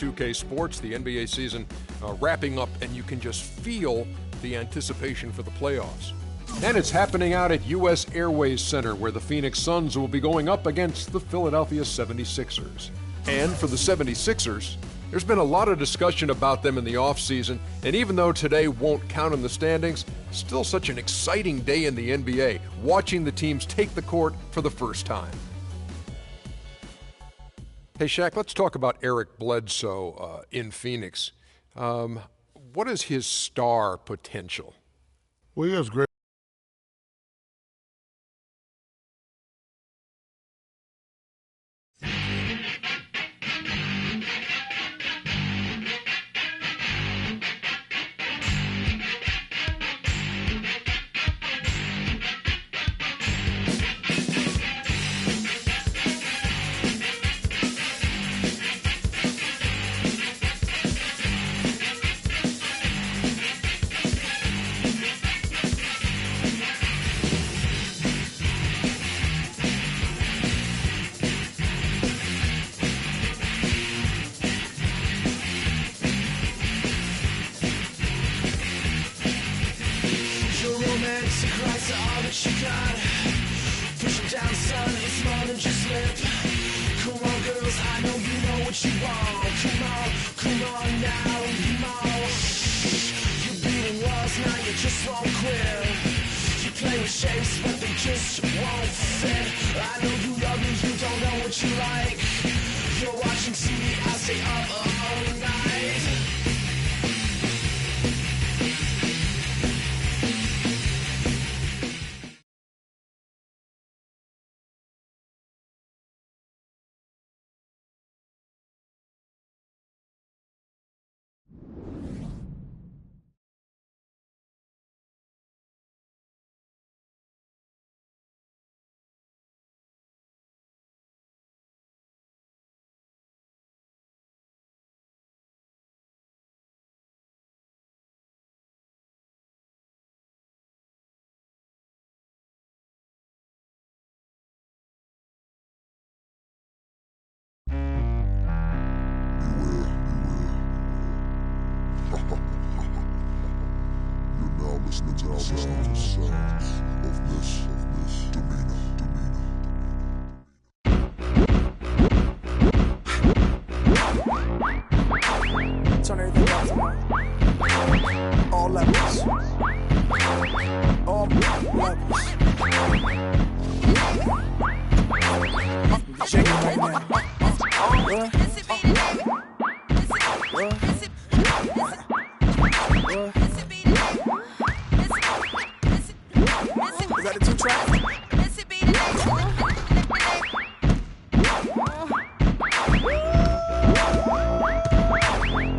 2K Sports. The NBA season wrapping up, and you can just feel the anticipation for the playoffs. And it's happening out at U.S. Airways Center, where the Phoenix Suns will be going up against the Philadelphia 76ers. And for the 76ers, there's been a lot of discussion about them in the offseason, and even though today won't count in the standings, still such an exciting day in the NBA, watching the teams take the court for the first time. Hey, Shaq, let's talk about Eric Bledsoe in Phoenix. What is his star potential? Well, he has great. Listening to the sounds of this demeanor. Turn everything up. All levels. All levels. Shake it right now. Is that a 2-track?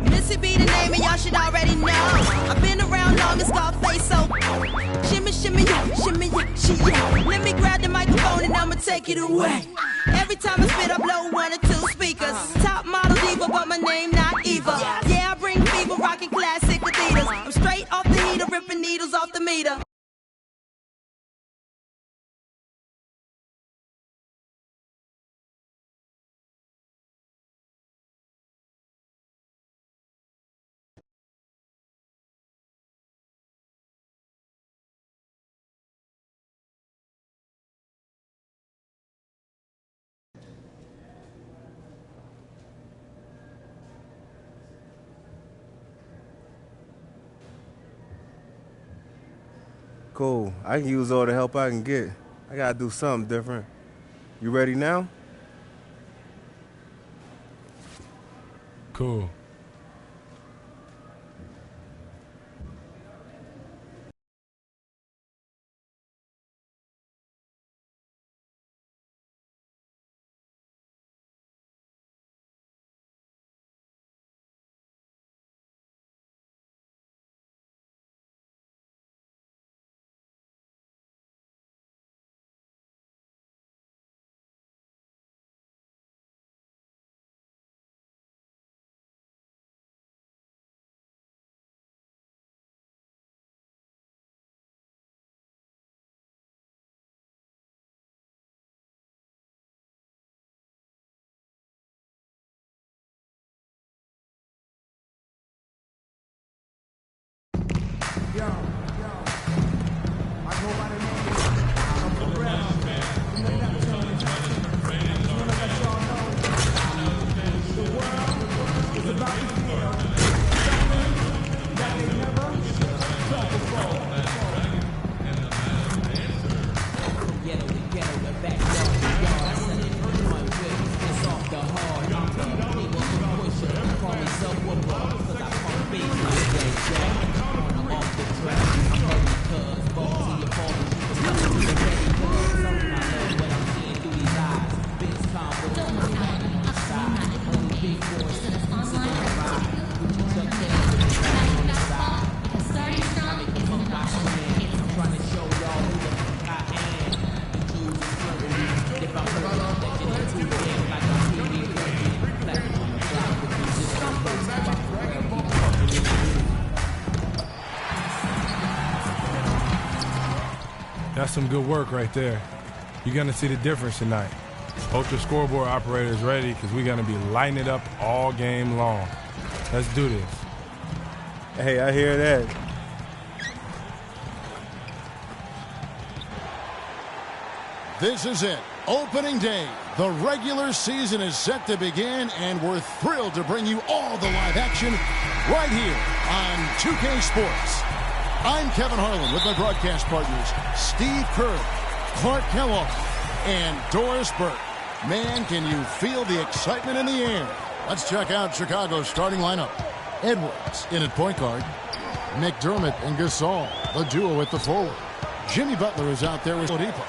Missy be the name and y'all should already know. I've been around long as Scarface, so shimmy, shimmy, yeah, shimmy, yeah, she, yeah. Let me grab the microphone and I'ma take it away. Every time I spit, I blow 1 or 2 speakers. Top model diva, but my name not Eva. Yeah, I bring fever, rocking classic Adidas. I'm straight off the heater, ripping needles off the meter. Cool. I can use all the help I can get. I gotta do something different. You ready now? Cool. That's some good work right there. You're going to see the difference tonight. Hope the scoreboard operator is ready because we're going to be lighting it up all game long. Let's do this. Hey, I hear that. This is it. Opening day. The regular season is set to begin, and we're thrilled to bring you all the live action right here on 2K Sports. I'm Kevin Harlan with my broadcast partners, Steve Kerr, Clark Kellogg, and Doris Burke. Man, can you feel the excitement in the air? Let's check out Chicago's starting lineup. Edwards in at point guard. McDermott and Gasol, the duo at the forward. Jimmy Butler is out there with Oladipo.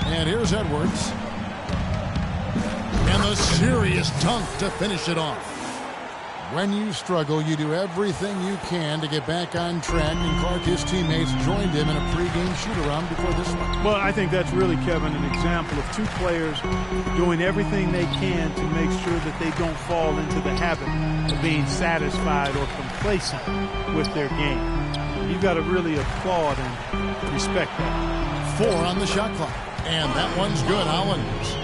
And here's Edwards. And the serious dunk to finish it off. When you struggle, you do everything you can to get back on track, and Clark, his teammates, joined him in a pregame shoot-around before this one. Well, I think that's really, Kevin, an example of two players doing everything they can to make sure that they don't fall into the habit of being satisfied or complacent with their game. You've got to really applaud and respect that. 4 on the shot clock, and that one's good. Hollins.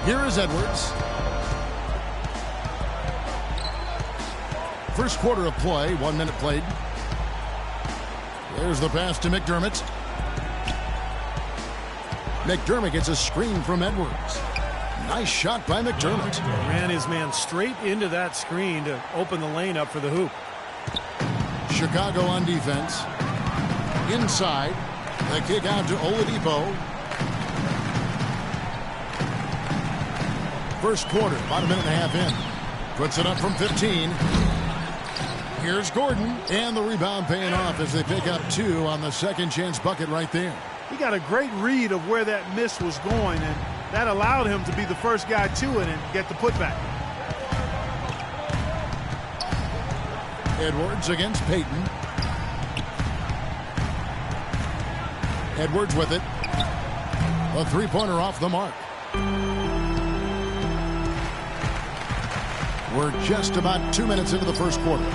Here is Edwards. First quarter of play, 1 minute played. There's the pass to McDermott. McDermott gets a screen from Edwards. Nice shot by McDermott. Ran his man straight into that screen to open the lane up for the hoop. Chicago on defense. Inside. The kick out to Oladipo. First quarter, about a minute and a half in. Puts it up from 15. Here's Gordon, and the rebound paying off as they pick up 2 on the second chance bucket right there. He got a great read of where that miss was going, and that allowed him to be the first guy to it and get the putback. Edwards against Payton. Edwards with it. A three-pointer off the mark. We're just about 2 minutes into the first quarter.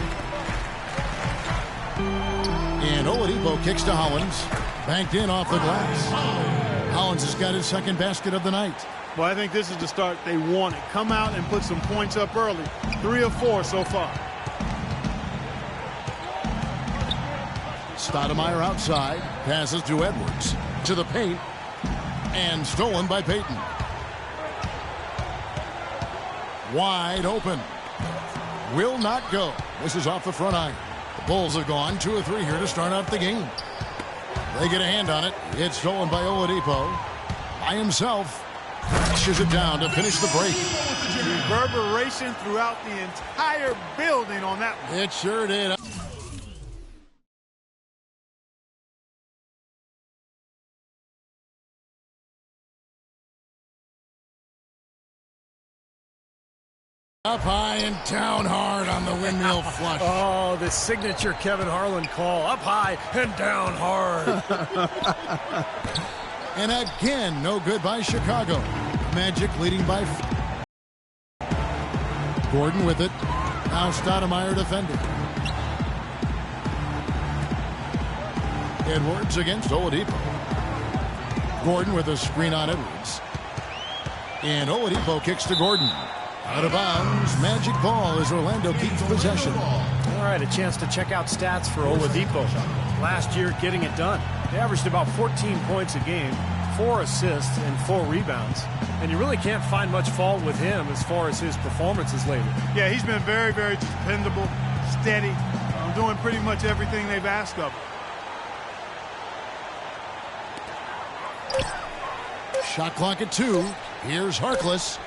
And Oladipo kicks to Hollins. Banked in off the glass. Hollins has got his second basket of the night. Well, I think this is the start they wanted. Come out and put some points up early. 3 of 4 so far. Stoudemire outside. Passes to Edwards. To the paint. And stolen by Payton. Wide open. Will not go. This is off the front iron. The Bulls have gone 2 of 3 here to start out the game. They get a hand on it. It's stolen by Oladipo. By himself. Crashes it down to finish the break. Reverberation throughout the entire building on that one. It sure did. Up high and down hard on the windmill flush. Oh, the signature Kevin Harlan call. Up high and down hard. And again, no good by Chicago. Magic leading by... Gordon with it. Now Stoudemire defending. Edwards against Oladipo. Gordon with a screen on Edwards. And Oladipo kicks to Gordon. Out of bounds. Magic ball as Orlando keeps possession. All right, a chance to check out stats for Oladipo. Last year, getting it done. He averaged about 14 points a game, 4 assists, and 4 rebounds. And you really can't find much fault with him as far as his performances lately. Yeah, he's been very, very dependable, steady, doing pretty much everything they've asked of him. Shot clock at 2. Here's Harkless.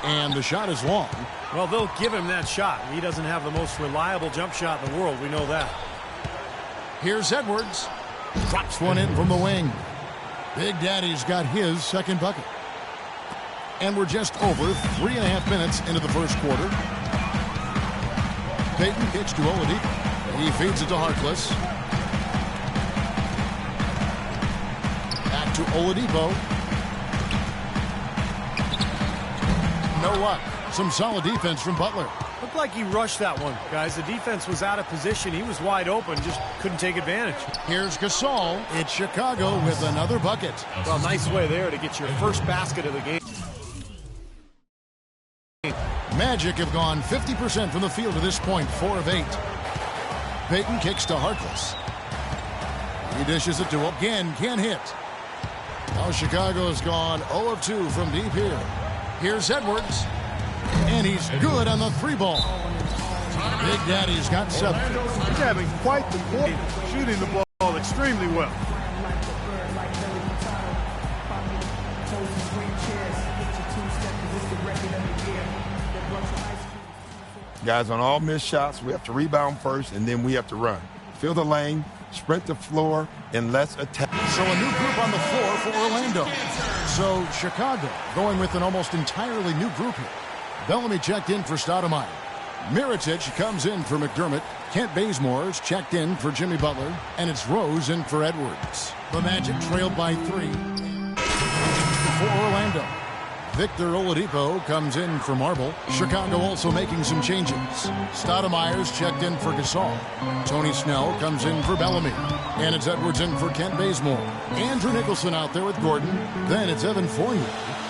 And the shot is long. Well, they'll give him that shot. He doesn't have the most reliable jump shot in the world. We know that. Here's Edwards. Drops one in from the wing. Big Daddy's got his second bucket. And we're just over 3.5 minutes into the first quarter. Payton kicks to Oladipo. He feeds it to Harkless. Back to Oladipo. No luck. Some solid defense from Butler. Looked like he rushed that one, guys. The defense was out of position. He was wide open, just couldn't take advantage. Here's Gasol. It's Chicago with another bucket. Well, nice way there to get your first basket of the game. Magic have gone 50% from the field to this point, 4 of 8. Payton kicks to Harkless. He dishes it to again, can't hit. Now Chicago's gone 0 of 2 from deep here. Here's Edwards. And he's good on the 3-ball. Big Daddy's got 7. He's having quite the quarter, shooting the ball extremely well. Guys, on all missed shots, we have to rebound first, and then we have to run. Fill the lane, sprint the floor, and let's attack. So a new group on the floor for Orlando. So Chicago going with an almost entirely new group here. Bellamy checked in for Stoudemire. Mirotic comes in for McDermott. Kent Bazemore's checked in for Jimmy Butler. And it's Rose in for Edwards. The Magic trailed by 3. For Orlando, Victor Oladipo comes in for Marble. Chicago also making some changes. Stoudemire's checked in for Gasol. Tony Snell comes in for Bellamy. And it's Edwards in for Kent Bazemore. Andrew Nicholson out there with Gordon. Then it's Evan Fournier.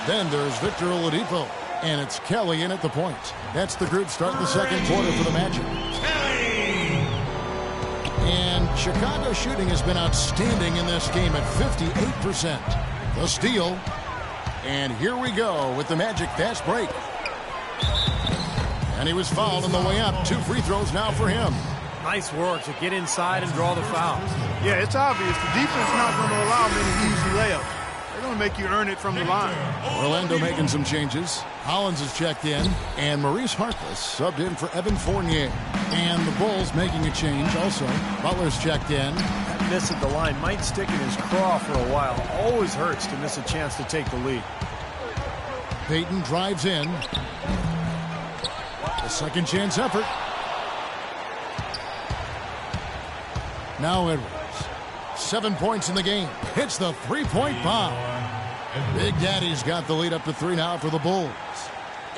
Then there's Victor Oladipo. And it's Kelly in at the point. That's the group starting the second quarter for the Magic. And Chicago shooting has been outstanding in this game at 58%. The steal. And here we go with the Magic fast break. And he was fouled on the way up. 2 free throws now for him. Nice work to get inside and draw the foul. Yeah, it's obvious. The defense not going to allow many easy layups. They're going to make you earn it from the line. Orlando making some changes. Hollins is checked in. And Maurice Harkless subbed in for Evan Fournier. And the Bulls making a change also. Butler's checked in. That miss at the line might stick in his craw for a while. Always hurts to miss a chance to take the lead. Payton drives in. A second chance effort. Now Edwards. 7 points in the game. Hits the 3-point bomb. Big Daddy's got the lead up to 3 now for the Bulls.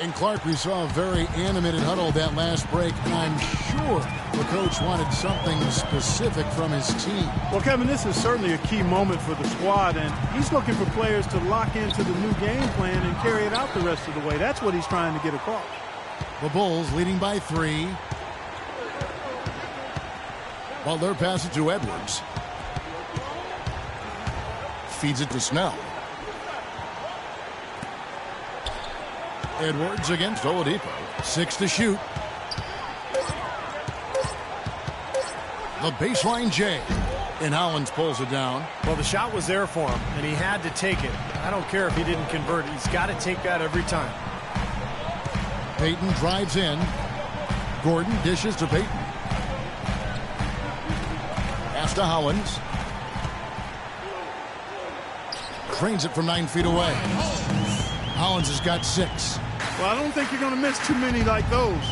And Clark, we saw a very animated huddle that last break, and I'm sure the coach wanted something specific from his team. Well, Kevin, this is certainly a key moment for the squad, and he's looking for players to lock into the new game plan and carry it out the rest of the way. That's what he's trying to get across. The Bulls leading by 3. Butler passes to Edwards. Feeds it to Snell. Edwards against Oladipo. 6 to shoot. The baseline J. And Hollins pulls it down. Well, the shot was there for him, and he had to take it. I don't care if he didn't convert. He's got to take that every time. Payton drives in. Gordon dishes to Payton. Pass to Hollins. Cranes it from 9 feet away. Hollins has got 6. Well, I don't think you're going to miss too many like those.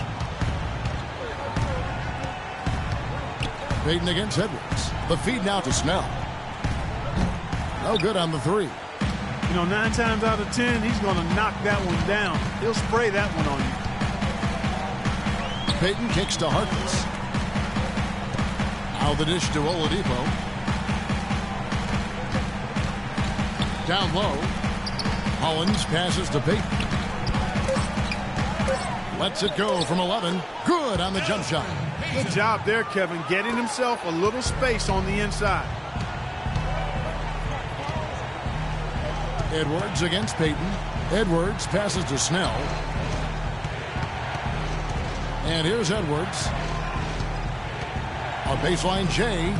Payton against Edwards. The feed now to Snell. No good on the 3. You know, 9 times out of 10, he's going to knock that one down. He'll spray that one on you. Payton kicks to Harkless. Now the dish to Oladipo. Down low. Hollins passes to Payton. Lets it go from 11. Good on the jump shot. Good job there, Kevin, getting himself a little space on the inside. Edwards against Payton. Edwards passes to Snell. And here's Edwards. A baseline J.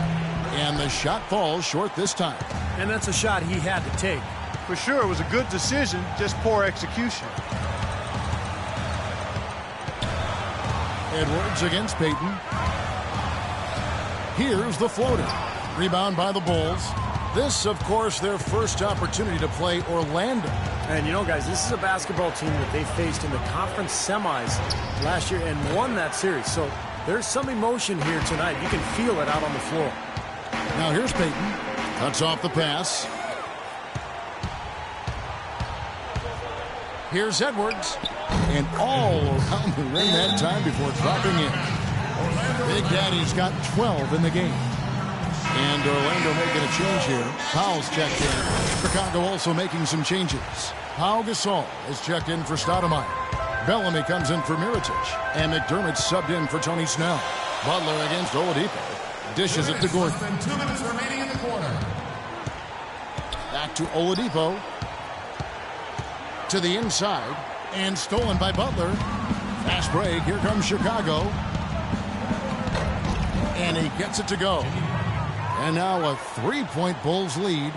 And the shot falls short this time. And that's a shot he had to take. For sure, it was a good decision, just poor execution. Edwards against Payton. Here's the floater. Rebound by the Bulls. This, of course, their first opportunity to play Orlando. And, you know, guys, this is a basketball team that they faced in the conference semis last year and won that series. So there's some emotion here tonight. You can feel it out on the floor. Now here's Payton. Cuts off the pass. Here's Edwards. And all around the rim that time before dropping in. Big Daddy's got 12 in the game. And Orlando making a change here. Powell's checked in. Chicago also making some changes. Pau Gasol is checked in for Stoudemire. Bellamy comes in for Mirotic. And McDermott subbed in for Tony Snell. Butler against Oladipo. Dishes it to Gordon. 2 minutes remaining in the quarter. Back to Oladipo. To the inside. And stolen by Butler. Fast break. Here comes Chicago. And he gets it to go. And now a 3-point Bulls lead.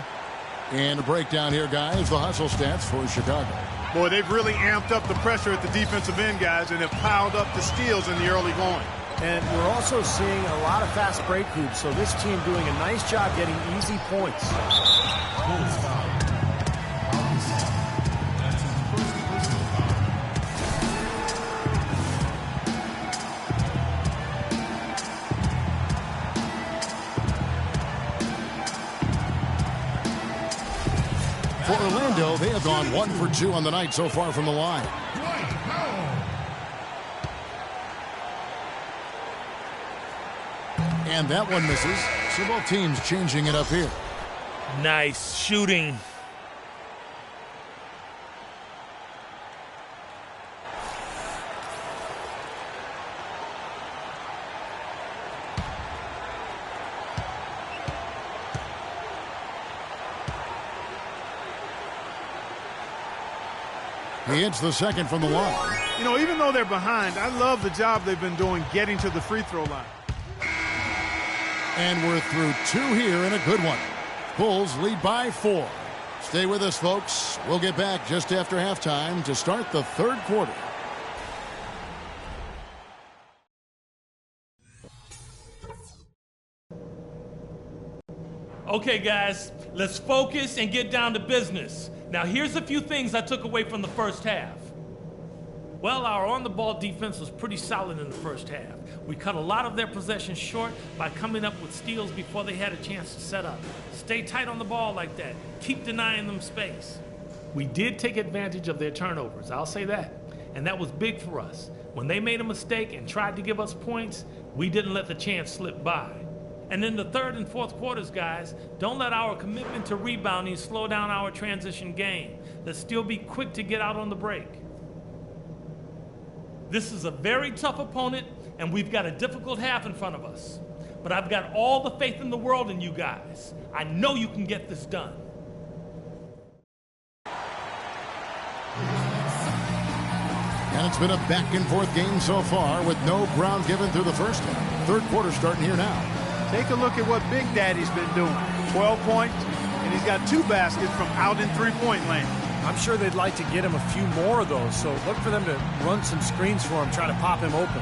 And a breakdown here, guys. The hustle stats for Chicago. Boy, they've really amped up the pressure at the defensive end, guys, and have piled up the steals in the early going. And we're also seeing a lot of fast break hoops, so this team doing a nice job getting easy points. For Orlando, they have gone 1 for 2 on the night so far from the line. And that one misses. So both teams changing it up here. Nice shooting. He hits the second from the line. You know, even though they're behind, I love the job they've been doing getting to the free throw line. And we're through 2 here and a good one. Bulls lead by 4. Stay with us, folks. We'll get back just after halftime to start the third quarter. Okay, guys, let's focus and get down to business. Now, here's a few things I took away from the first half. Well, our on-the-ball defense was pretty solid in the first half. We cut a lot of their possessions short by coming up with steals before they had a chance to set up. Stay tight on the ball like that. Keep denying them space. We did take advantage of their turnovers, I'll say that. And that was big for us. When they made a mistake and tried to give us points, we didn't let the chance slip by. And in the third and fourth quarters, guys, don't let our commitment to rebounding slow down our transition game. Let's still be quick to get out on the break. This is a very tough opponent, and we've got a difficult half in front of us. But I've got all the faith in the world in you guys. I know you can get this done. And it's been a back-and-forth game so far with no ground given through the first half. Third quarter starting here now. Take a look at what Big Daddy's been doing. 12 points, and he's got 2 baskets from out in three-point land. I'm sure they'd like to get him a few more of those, so look for them to run some screens for him, try to pop him open.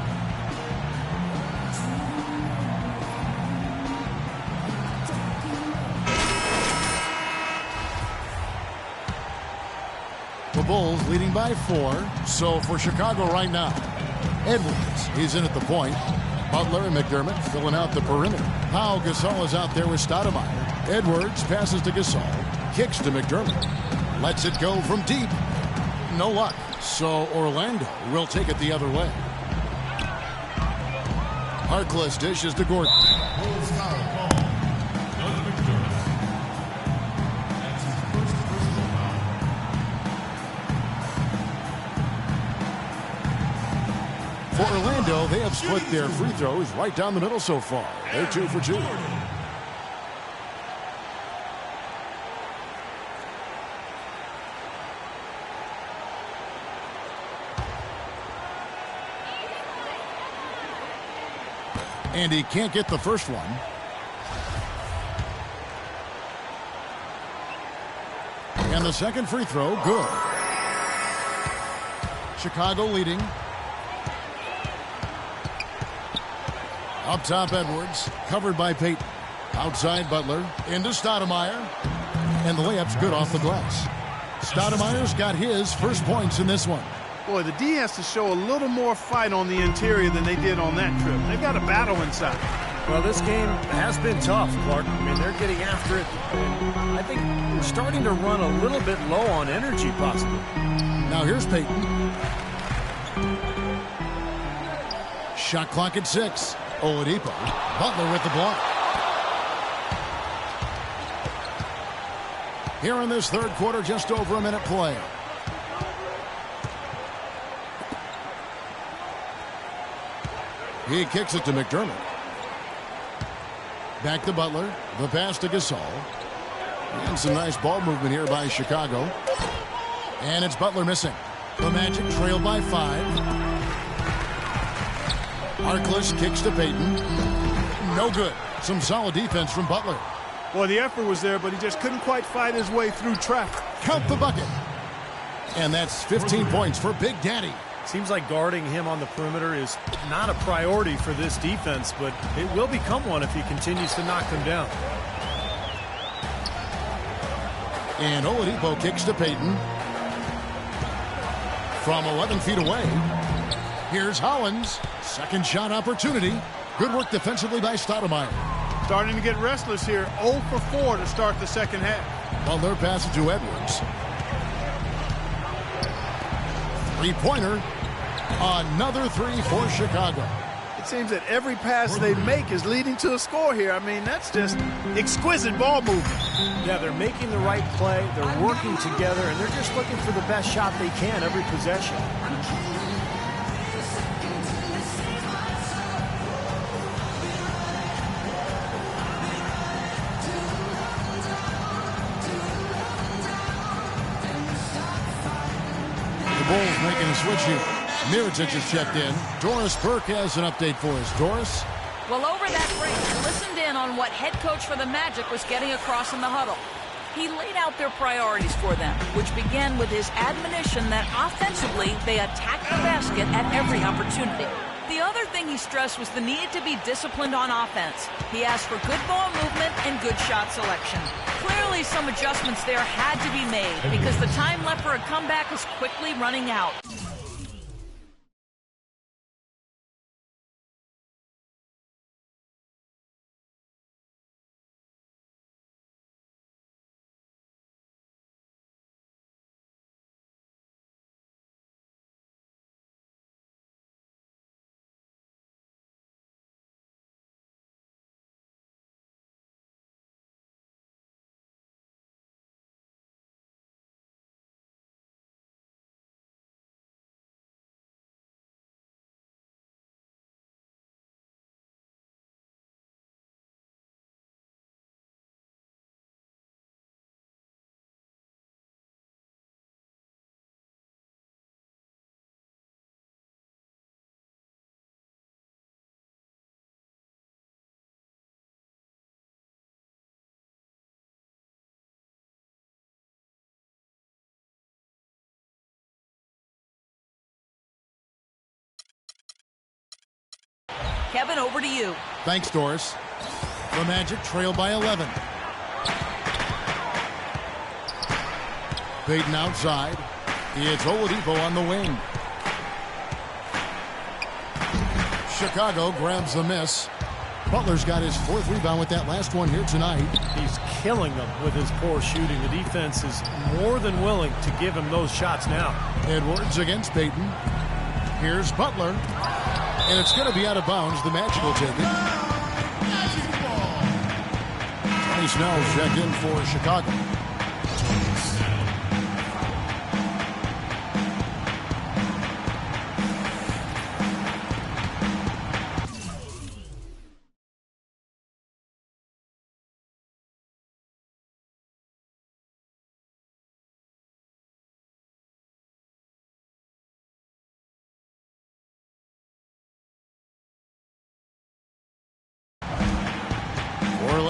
The Bulls leading by 4. So for Chicago right now, Edwards, he's in at the point. Butler and McDermott filling out the perimeter. Pau Gasol is out there with Stoudemire. Edwards passes to Gasol. Kicks to McDermott. Lets it go from deep. No luck. So Orlando will take it the other way. Harkless dishes to Gordon. For Orlando, they have split their free throws right down the middle so far. They're 2 for 2. And he can't get the first one. And the second free throw, good. Chicago leading. Up top, Edwards, covered by Payton. Outside, Butler, into Stoudemire. And the layup's good off the glass. Stoudemire's got his first points in this one. Boy, the D has to show a little more fight on the interior than they did on that trip. They've got a battle inside. Well, this game has been tough, Clark. I mean, they're getting after it. I think we're starting to run a little bit low on energy, possibly. Now here's Payton. Shot clock at 6. Oladipo. Butler with the block. Here in this third quarter, just over a minute play. He kicks it to McDermott. Back to Butler. The pass to Gasol. And some nice ball movement here by Chicago. And it's Butler missing. The Magic trail by 5. Harkless kicks to Payton. No good. Some solid defense from Butler. Boy, the effort was there, but he just couldn't quite fight his way through traffic. Count the bucket. And that's 15 points for Big Daddy. Seems like guarding him on the perimeter is not a priority for this defense, but it will become one if he continues to knock them down. And Oladipo kicks to Payton. From 11 feet away. Here's Hollins. Second shot opportunity. Good work defensively by Stoudemire. Starting to get restless here. 0 for 4 to start the second half. Butler passes to Edwards. Three-pointer. Another 3 for Chicago. It seems that every pass they make is leading to a score here. I mean, that's just exquisite ball movement. Yeah, they're making the right play. They're working together, and they're just looking for the best shot they can every possession. The Bulls making a switch here. Mirotic has checked in. Doris Burke has an update for us. Doris? Well, over that break, I listened in on what head coach for the Magic was getting across in the huddle. He laid out their priorities for them, which began with his admonition that offensively they attack the basket at every opportunity. The other thing he stressed was the need to be disciplined on offense. He asked for good ball movement and good shot selection. Clearly, some adjustments there had to be made because the time left for a comeback is quickly running out. Kevin, over to you. Thanks, Doris. The Magic trail by 11. Payton outside. It's Oladipo on the wing. Chicago grabs the miss. Butler's got his 4th rebound with that last one here tonight. He's killing them with his poor shooting. The defense is more than willing to give him those shots now. Edwards against Payton. Here's Butler. And it's going to be out of bounds. The Magic will take it. Tony Snell checked in for Chicago.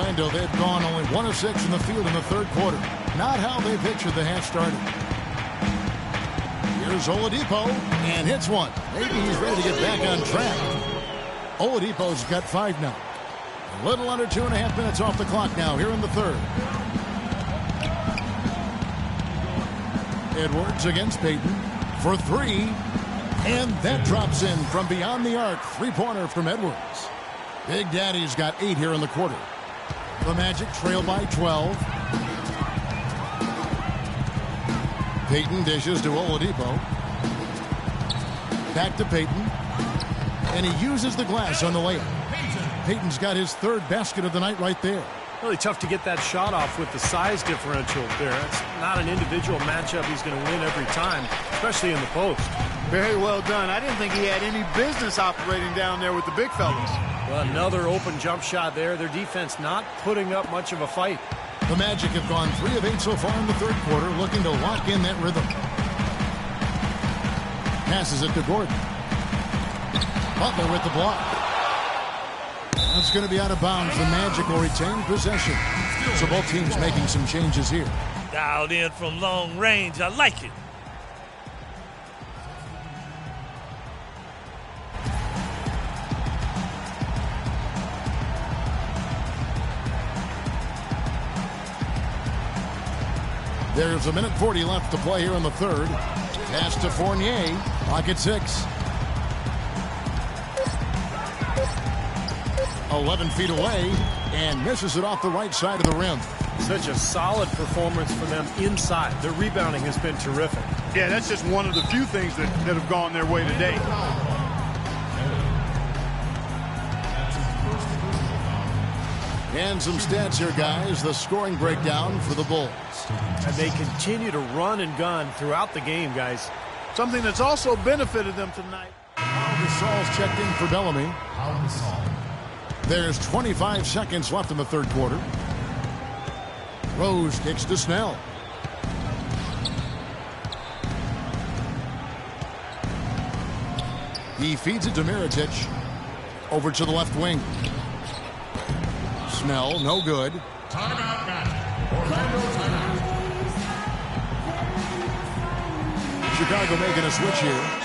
Orlando, they've gone only 1 of 6 in the field in the third quarter. Not how they pictured the half started. Here's Oladipo, and hits one. Maybe he's ready to get back on track. Oladipo's got 5 now. A little under 2.5 minutes off the clock now here in the third. Edwards against Payton for 3. And that drops in from beyond the arc. 3-pointer from Edwards. Big Daddy's got 8 here in the quarter. The Magic trail by 12. Payton dishes to Oladipo. Back to Payton. And he uses the glass on the layup. Payton's got his 3rd basket of the night right there. Really tough to get that shot off with the size differential there. It's not an individual matchup he's going to win every time, especially in the post. Very well done. I didn't think he had any business operating down there with the big fellas. Well, another open jump shot there. Their defense not putting up much of a fight. The Magic have gone 3 of 8 so far in the third quarter, looking to lock in that rhythm. Passes it to Gordon. Butler with the block. That's going to be out of bounds. The Magic will retain possession. So both teams making some changes here. Dialed in from long range. I like it. There's 1:40 left to play here in the third. Pass to Fournier. Clock at 6. 11 feet away and misses it off the right side of the rim. Such a solid performance for them inside. Their rebounding has been terrific. Yeah, that's just one of the few things that have gone their way today. And some stats here, guys. The scoring breakdown for the Bulls. And they continue to run and gun throughout the game, guys. Something that's also benefited them tonight. Gasol's checked in for Bellamy. There's 25 seconds left in the third quarter. Rose kicks to Snell. He feeds it to Mirotic. Over to the left wing. Snell, no good. Timeout, Magic. Orlando timeout. Chicago making a switch here.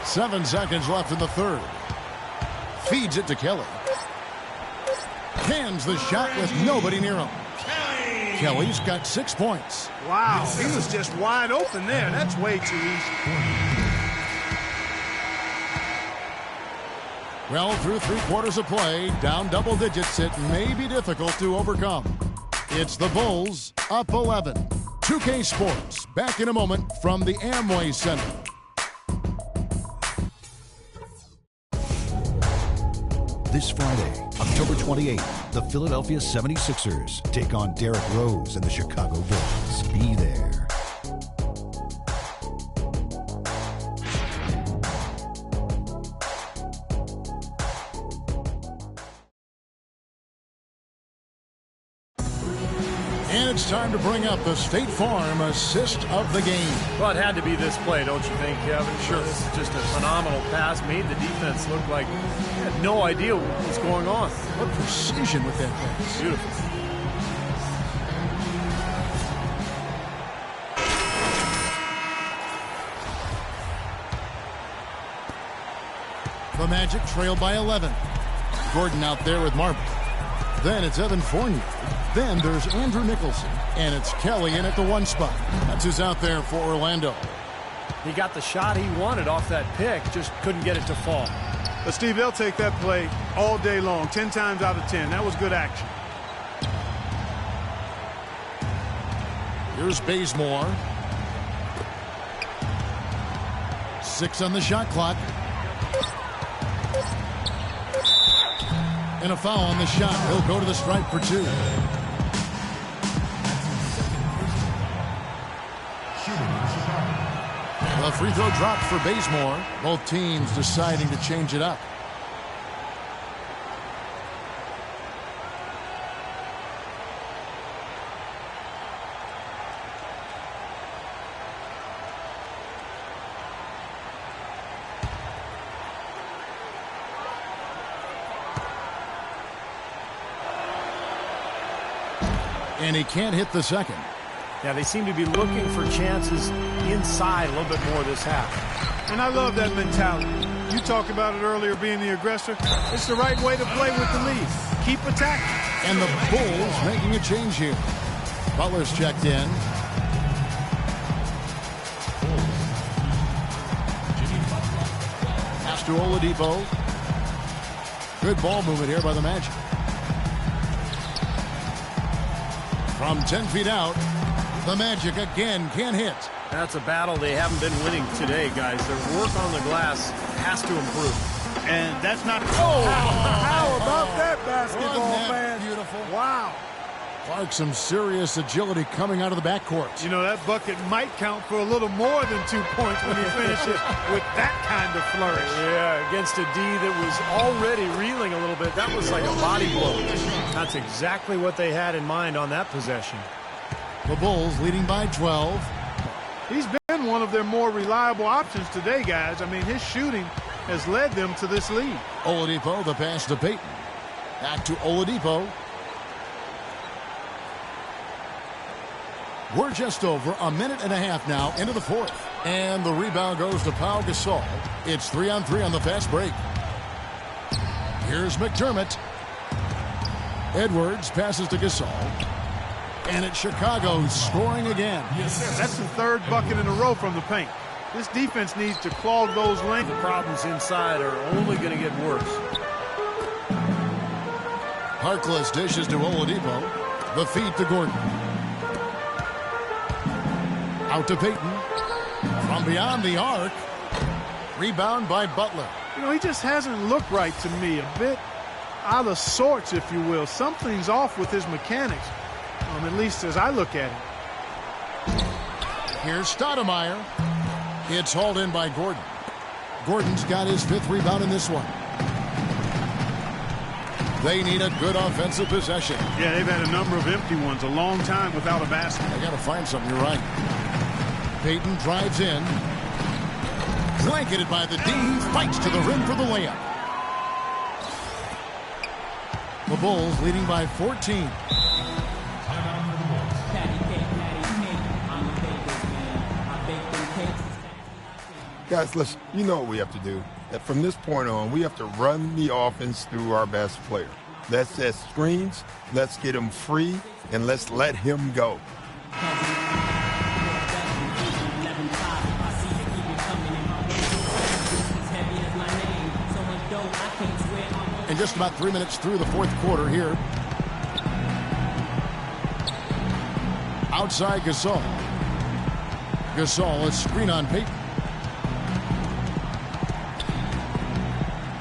7 seconds left in the third. Feeds it to Kelly. Hands the shot with nobody near him. Kelly's got 6 points. Wow, he was just wide open there. That's way too easy. Well, through 3 quarters of play, down double digits, it may be difficult to overcome. It's the Bulls up 11. 2K Sports back in a moment from the Amway Center. This Friday, October 28th, the Philadelphia 76ers take on Derrick Rose and the Chicago Bulls. Be there. And it's time to bring up the State Farm assist of the game. Well, it had to be this play, don't you think, Kevin? Sure. This is just a phenomenal pass. Made the defense look like they had no idea what was going on. What precision with that pass. Beautiful. The Magic trail by 11. Gordon out there with Marble. Then it's Evan Fournier. Then there's Andrew Nicholson. And it's Kelly in at the 1 spot. That's who's out there for Orlando. He got the shot he wanted off that pick, just couldn't get it to fall. But, Steve, they'll take that play all day long, 10 times out of 10. That was good action. Here's Bazemore. 6 on the shot clock. And a foul on the shot. He'll go to the stripe for 2. The free throw dropped for Bazemore. Both teams deciding to change it up. And he can't hit the second. Yeah, they seem to be looking for chances inside a little bit more this half. And I love that mentality. You talked about it earlier, being the aggressor. It's the right way to play with the lead. Keep attacking. And the Bulls making a change here. Butler's checked in. Pass to Oladipo. Good ball movement here by the Magic. From 10 feet out, the Magic again can't hit. That's a battle they haven't been winning today, guys. Their work on the glass has to improve. And that's not... Oh, how about that basketball, man? Beautiful. Wow. Clark, some serious agility coming out of the backcourt. You know, that bucket might count for a little more than 2 points when he finishes with that kind of flourish. Yeah, against a D that was already reeling a little bit. That was like a body blow. That's exactly what they had in mind on that possession. The Bulls leading by 12. He's been one of their more reliable options today, guys. I mean, his shooting has led them to this lead. Oladipo, the pass to Payton. Back to Oladipo. We're just over a minute and a half now into the fourth. And the rebound goes to Pau Gasol. It's 3-on-3 on the fast break. Here's McDermott. Edwards passes to Gasol. And it's Chicago scoring again. That's the third bucket in a row from the paint. This defense needs to clog those lanes. The problems inside are only going to get worse. Harkless dishes to Oladipo. The feed to Gordon. Out to Payton. From beyond the arc. Rebound by Butler. You know, he just hasn't looked right to me. A bit out of sorts, if you will. Something's off with his mechanics, at least as I look at him. Here's Stoudemire. It's hauled in by Gordon. Gordon's got his 5th rebound in this one. They need a good offensive possession. Yeah, they've had a number of empty ones, a long time without a basket. They got to find something, you're right. Payton drives in. Blanketed by the D. Fights to the rim for the layup. The Bulls leading by 14. Guys, listen, you know what we have to do. That from this point on, we have to run the offense through our best player. Let's set screens, let's get him free, and let's let him go. And just about 3 minutes through the fourth quarter here. Outside Gasol. Gasol, a screen on Payton.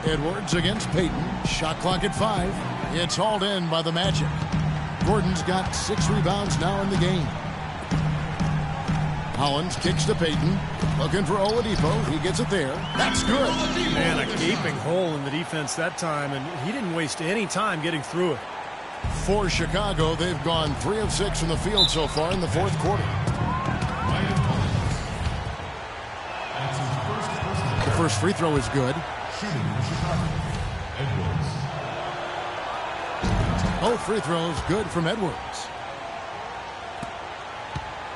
Edwards against Payton. Shot clock at 5. It's hauled in by the Magic. Gordon's got 6 rebounds now in the game. Hollins kicks to Payton. Looking for Oladipo. He gets it there. That's good. Man, a gaping hole in the defense that time, and he didn't waste any time getting through it. For Chicago, they've gone 3 of 6 from the field so far in the fourth quarter. The first free throw is good. Both free throws good from Edwards.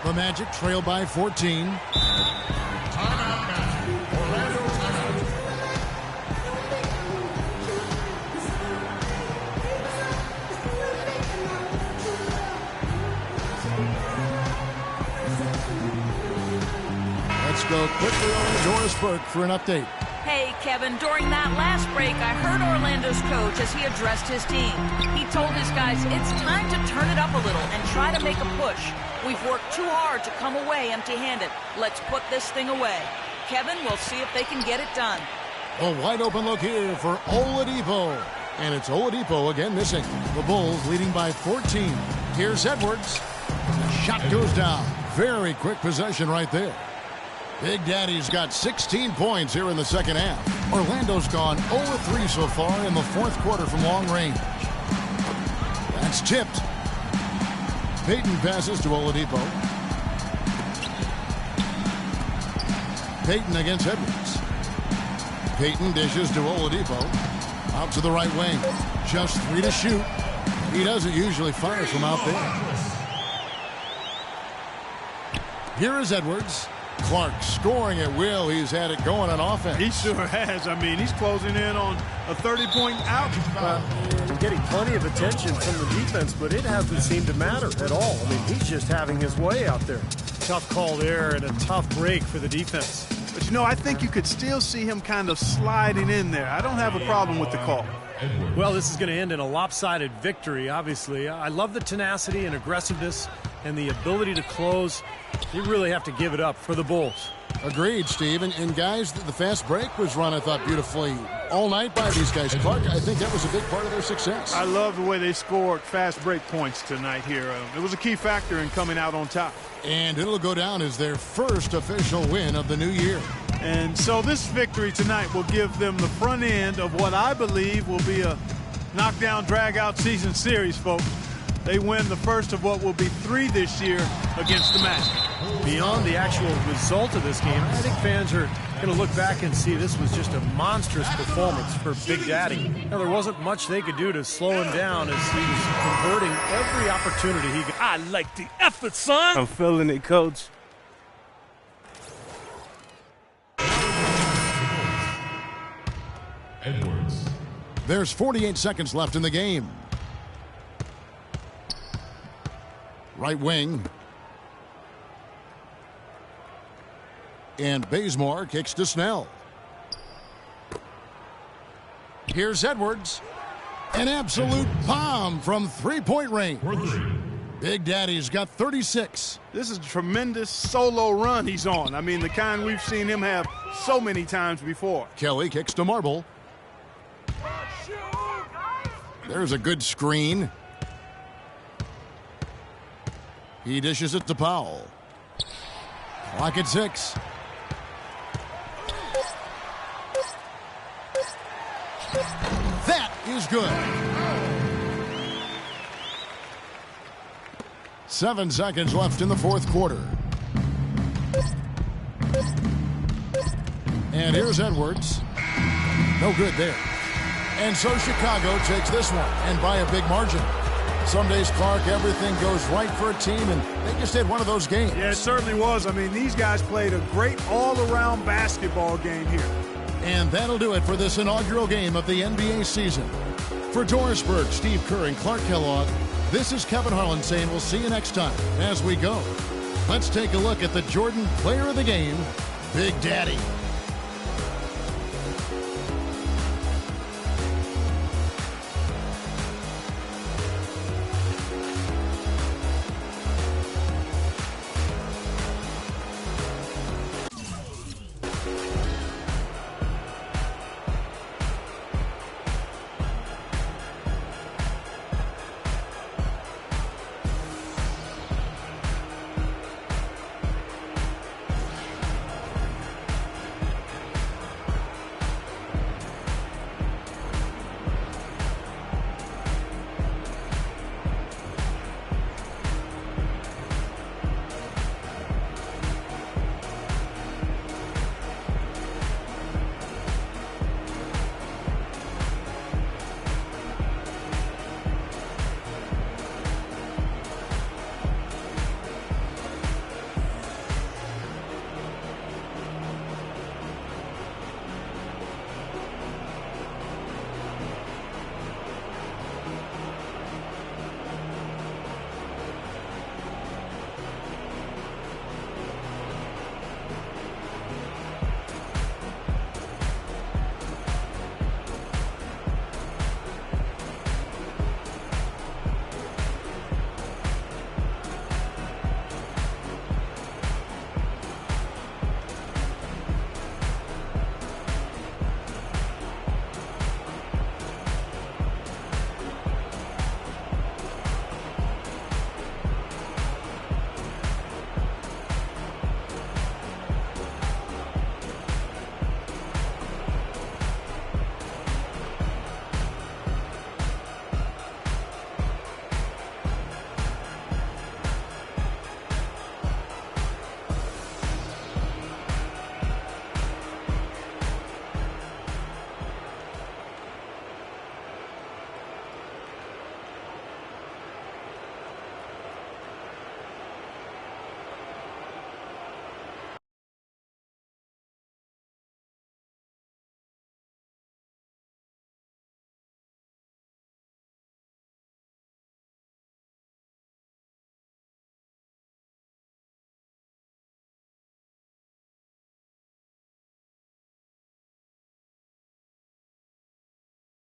The Magic trail by 14. Let's go quickly over to Doris Burke for an update. Hey, Kevin, during that last break, I heard Orlando's coach as he addressed his team. He told his guys, it's time to turn it up a little and try to make a push. We've worked too hard to come away empty-handed. Let's put this thing away. Kevin, we'll see if they can get it done. A wide open look here for Oladipo. And it's Oladipo again missing. The Bulls leading by 14. Here's Edwards. The shot goes down. Very quick possession right there. Big Daddy's got 16 points here in the second half. Orlando's gone 0-3 so far in the fourth quarter from long range. That's tipped. Payton passes to Oladipo. Payton against Edwards. Payton dishes to Oladipo. Out to the right wing. Just 3 to shoot. He doesn't usually fire from out there. Here is Edwards. Clark scoring at will. He's had it going on offense. He sure has. I mean, he's closing in on a 30-point outing. Getting plenty of attention from the defense, but it hasn't seemed to matter at all. I mean, he's just having his way out there. Tough call there and a tough break for the defense. But, you know, I think you could still see him kind of sliding in there. I don't have a problem with the call. Well, this is going to end in a lopsided victory, obviously. I love the tenacity and aggressiveness and the ability to close. You really have to give it up for the Bulls. Agreed, Steve. And guys, the fast break was run, I thought, beautifully all night by these guys. Clark, I think that was a big part of their success. I love the way they scored fast break points tonight here. It was a key factor in coming out on top. And it'll go down as their first official win of the new year. And so this victory tonight will give them the front end of what I believe will be a knockdown, drag-out season series, folks. They win the first of what will be 3 this year against the Magic. Beyond the actual result of this game, I think fans are going to look back and see this was just a monstrous performance for Big Daddy. Now, there wasn't much they could do to slow him down as he was converting every opportunity he got. I like the effort, son. I'm feeling it, Coach. Edwards. There's 48 seconds left in the game. Right wing. And Bazemore kicks to Snell. Here's Edwards. An absolute bomb from three-point range. Big Daddy's got 36. This is a tremendous solo run he's on. I mean, the kind we've seen him have so many times before. Kelly kicks to Marble. There's a good screen. He dishes it to Powell. Clock at 6. That is good. 7 seconds left in the fourth quarter. And here's Edwards. No good there. And so Chicago takes this one, and by a big margin. Some days, Clark, everything goes right for a team, and they just had one of those games. Yeah, it certainly was. I mean, these guys played a great all-around basketball game here. And that'll do it for this inaugural game of the NBA season. For Doris Burke, Steve Kerr, and Clark Kellogg, this is Kevin Harlan saying we'll see you next time. As we go, let's take a look at the Jordan Player of the Game, Big Daddy.